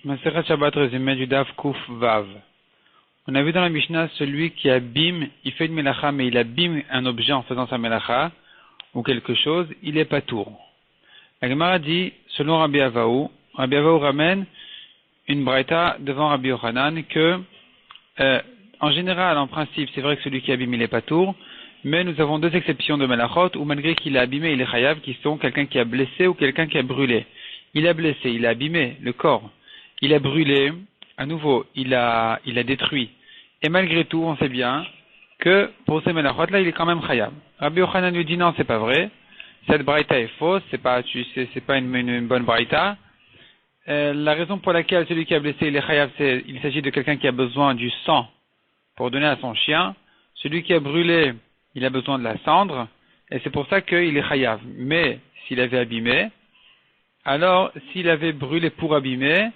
Masechet Shabbat résumé du Daf Kuf Vav. On a vu dans la Mishnah celui qui abîme, il fait une melacha, mais il abîme un objet en faisant sa melacha, ou quelque chose, il est patour. La Gemara dit, selon Rabbi Avahu ramène une braïta devant Rabbi Yochanan que, en général, en principe, c'est vrai que celui qui abîme, il est patour, mais nous avons deux exceptions de melachot, où malgré qu'il a abîmé, il est chayav, qui sont quelqu'un qui a blessé ou quelqu'un qui a brûlé. Il a blessé, il a abîmé le corps. Il a brûlé, à nouveau, il a détruit. Et malgré tout, on sait bien que pour ces melachot-là, il est quand même chayav. Rabbi Yochanan lui dit non, c'est pas vrai. Cette braïta est fausse, c'est pas une bonne braïta. La raison pour laquelle celui qui a blessé, il est chayav, il s'agit de quelqu'un qui a besoin du sang pour donner à son chien. Celui qui a brûlé, il a besoin de la cendre, et c'est pour ça qu'il est chayav. Mais s'il avait abîmé, alors s'il avait brûlé pour abîmer,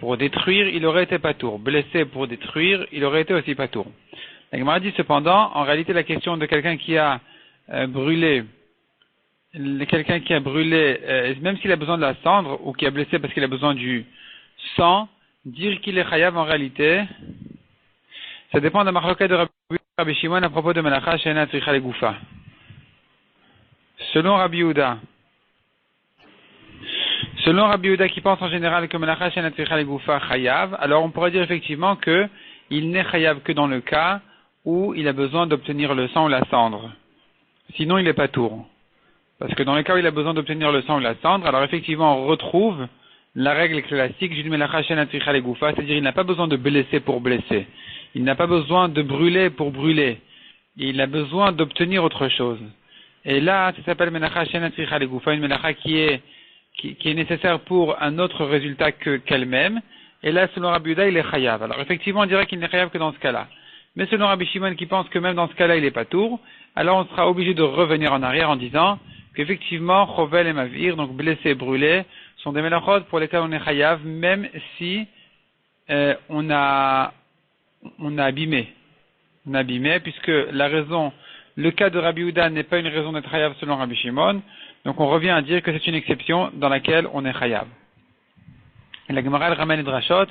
pour détruire, il aurait été patour. Blessé pour détruire, il aurait été aussi patour. La Gemara dit cependant, en réalité, la question de quelqu'un qui a brûlé, même s'il a besoin de la cendre, ou qui a blessé parce qu'il a besoin du sang, dire qu'il est chayav en réalité, ça dépend de la marloquette de Rabbi Shimon à propos de Melacha She'ena Tzricha Legoufa. Selon Rabbi Yehuda qui pense en général que Melacha She'ena Tzricha Legoufa chayav, alors on pourrait dire effectivement que il n'est chayav que dans le cas où il a besoin d'obtenir le sang ou la cendre. Sinon il est patour. Parce que dans le cas où il a besoin d'obtenir le sang ou la cendre, alors effectivement on retrouve la règle classique du Melacha She'ena Tzricha Legoufa, c'est-à-dire il n'a pas besoin de blesser pour blesser. Il n'a pas besoin de brûler pour brûler. Il a besoin d'obtenir autre chose. Et là, ça s'appelle Melacha She'ena Tzricha Legoufa, une Melacha qui est nécessaire pour un autre résultat qu'elle-même. Et là, selon Rabbi Yehuda, il est chayav. Alors effectivement, on dirait qu'il n'est chayav que dans ce cas-là. Mais selon Rabbi Shimon qui pense que même dans ce cas-là, il est patour, alors on sera obligé de revenir en arrière en disant qu'effectivement, chovel et mavir, donc blessé et brûlé, sont des melachot pour lesquels on est chayav, même si on a abîmé. On a abîmé, puisque le cas de Rabbi Yehuda n'est pas une raison d'être chayav selon Rabbi Shimon, donc on revient à dire que c'est une exception dans laquelle on est chayav. Et la Gemara ramène les drashot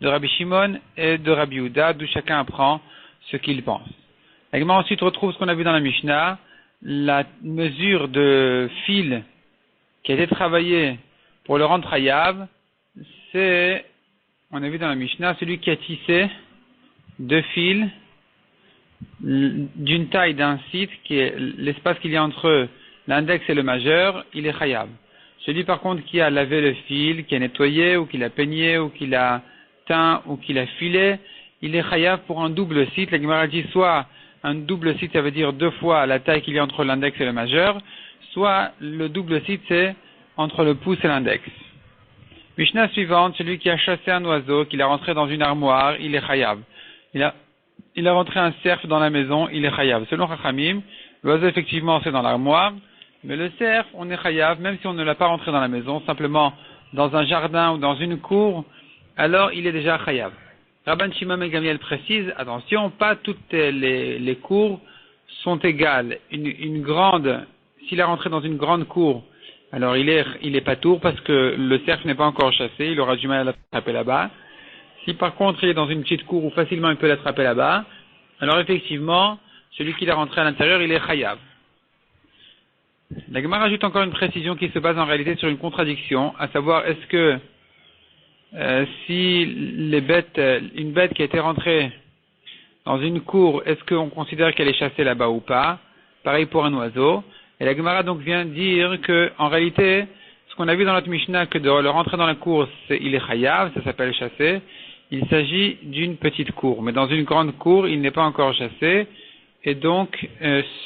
de Rabbi Shimon et de Rabbi Yehuda, d'où chacun apprend ce qu'il pense. La Gemara ensuite retrouve ce qu'on a vu dans la Mishnah, la mesure de fil qui a été travaillée pour le rendre chayav, c'est, on a vu dans la Mishnah, celui qui a tissé deux fils d'une taille d'un site qui est l'espace qu'il y a entre l'index et le majeur, il est chayav. Celui par contre qui a lavé le fil, qui a nettoyé, ou qui l'a peigné, ou qui l'a teint, ou qui l'a filé, il est chayav pour un double site. La Gemara dit soit un double site, ça veut dire deux fois la taille qu'il y a entre l'index et le majeur, soit le double site c'est entre le pouce et l'index. Mishnah suivante, celui qui a chassé un oiseau, qu'il a rentré dans une armoire, il est chayav. Il a rentré un cerf dans la maison, il est chayav. Selon Chachamim, l'oiseau effectivement c'est dans l'armoire, mais le cerf, on est chayav, même si on ne l'a pas rentré dans la maison, simplement dans un jardin ou dans une cour, alors il est déjà chayav. Rabban Shimon ben Gamliel précise, attention, pas toutes les cours sont égales. Une grande, s'il est rentré dans une grande cour, alors il est patour parce que le cerf n'est pas encore chassé, il aura du mal à l'attraper là-bas. Si par contre il est dans une petite cour où facilement il peut l'attraper là-bas, alors effectivement, celui qui l'a rentré à l'intérieur, il est chayav. La Gemara ajoute encore une précision qui se base en réalité sur une contradiction, à savoir est-ce que si une bête qui a été rentrée dans une cour, est-ce qu'on considère qu'elle est chassée là-bas ou pas? Pareil pour un oiseau. Et la Gemara donc vient dire que en réalité, ce qu'on a vu dans notre Mishnah, que de le rentrer dans la cour, il est chayav, ça s'appelle chasser. Il s'agit d'une petite cour, mais dans une grande cour, il n'est pas encore chassé, et donc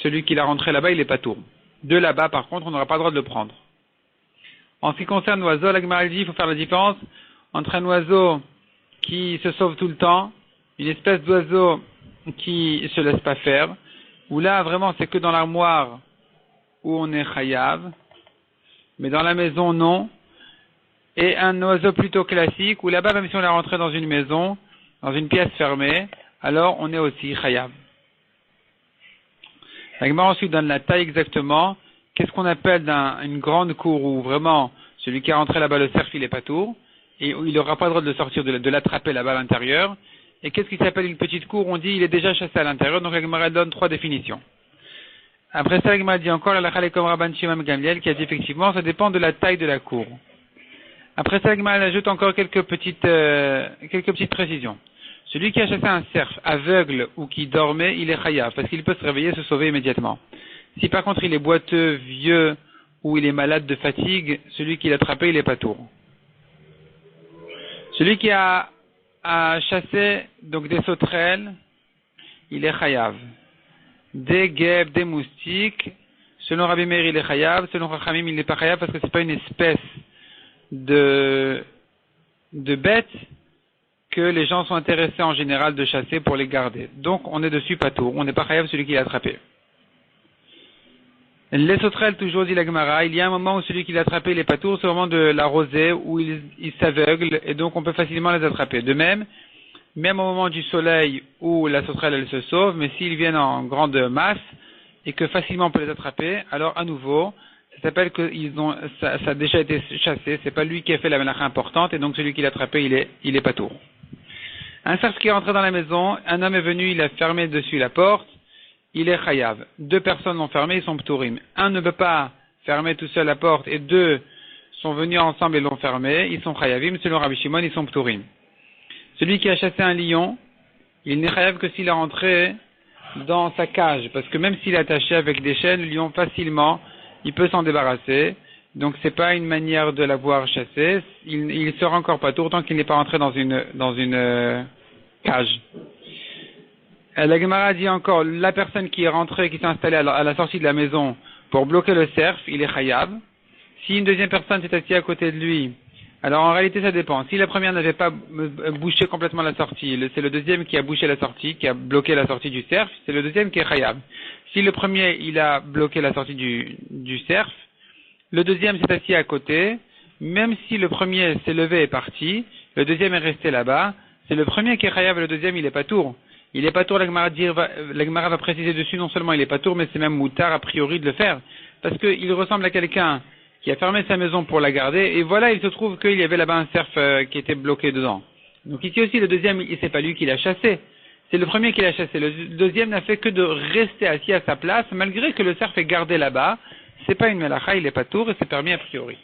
celui qui l'a rentré là-bas, il est patour. De là-bas, par contre, on n'aura pas le droit de le prendre. En ce qui concerne l'oiseau, la Gemara dit, il faut faire la différence entre un oiseau qui se sauve tout le temps, une espèce d'oiseau qui se laisse pas faire, où là, vraiment, c'est que dans l'armoire où on est chayav, mais dans la maison, non. Et un oiseau plutôt classique, où là-bas, même si on l'a rentré dans une maison, dans une pièce fermée, alors on est aussi chayav. La Gemara ensuite donne la taille exactement. Qu'est-ce qu'on appelle une grande cour où vraiment celui qui est rentré là-bas le cerf il est patour, et il n'aura pas le droit de sortir, de l'attraper là-bas à l'intérieur. Et qu'est-ce qui s'appelle une petite cour? On dit il est déjà chassé à l'intérieur, donc la Gemara donne 3 définitions. Après ça, la Gemara dit encore, la Halakha comme Rabban Shimon Gamliel, qui a dit effectivement, ça dépend de la taille de la cour. Après ça, la Gemara ajoute encore quelques petites précisions. Celui qui a chassé un cerf aveugle ou qui dormait, il est chayav, parce qu'il peut se réveiller et se sauver immédiatement. Si par contre il est boiteux, vieux, ou il est malade de fatigue, celui qui l'a attrapé, il est pas tour. Celui qui a chassé donc des sauterelles, il est chayav. Des guêpes, des moustiques, selon Rabbi Meir, il est chayav, selon Chachamim, il n'est pas chayav parce que c'est pas une espèce de bêtes que les gens sont intéressés en général de chasser pour les garder. Donc on est dessus pas tour, on n'est pas chayav celui qui l'a attrapé. Les sauterelles, toujours dit la Gemara, il y a un moment où celui qui l'a attrapé, il est pas tour, c'est au moment de la rosée où il s'aveugle et donc on peut facilement les attraper. De même au moment du soleil où la sauterelle elle se sauve, mais s'ils viennent en grande masse et que facilement on peut les attraper, alors à nouveau, ça s'appelle que ça a déjà été chassé, c'est pas lui qui a fait la mélacha importante et donc celui qui l'a attrapé, il est pas tour. Un cerf qui est rentré dans la maison, un homme est venu, il a fermé dessus la porte, il est chayav. 2 personnes l'ont fermé, ils sont ptourim. Un ne peut pas fermer tout seul la porte et 2 sont venus ensemble et l'ont fermé, ils sont chayavim, selon Rabbi Shimon, ils sont ptourim. Celui qui a chassé un lion, il n'est chayav que s'il est rentré dans sa cage, parce que même s'il est attaché avec des chaînes, le lion facilement, il peut s'en débarrasser. Donc c'est pas une manière de l'avoir chassé, il sera encore pas tour tant qu'il n'est pas rentré dans une cage. La Gemara dit encore, la personne qui est rentrée, qui s'est installée à la sortie de la maison pour bloquer le cerf, il est chayav. Si une deuxième personne s'est assise à côté de lui, alors en réalité ça dépend. Si la première n'avait pas bouché complètement la sortie, c'est le deuxième qui a bouché la sortie, qui a bloqué la sortie du cerf, c'est le deuxième qui est chayav. Si le premier il a bloqué la sortie du cerf, le deuxième s'est assis à côté, même si le premier s'est levé et est parti, le deuxième est resté là-bas, c'est le premier qui est chayav et le deuxième il est pas tour. Il est pas tour, la Gemara va préciser dessus, non seulement il est pas tour, mais c'est même moutard a priori de le faire. Parce qu'il ressemble à quelqu'un qui a fermé sa maison pour la garder, et voilà, il se trouve qu'il y avait là-bas un cerf qui était bloqué dedans. Donc ici aussi, le deuxième, c'est pas lui qui l'a chassé. C'est le premier qui l'a chassé. Le deuxième n'a fait que de rester assis à sa place, malgré que le cerf est gardé là-bas. C'est pas une melacha, il est pas tour, et c'est permis a priori.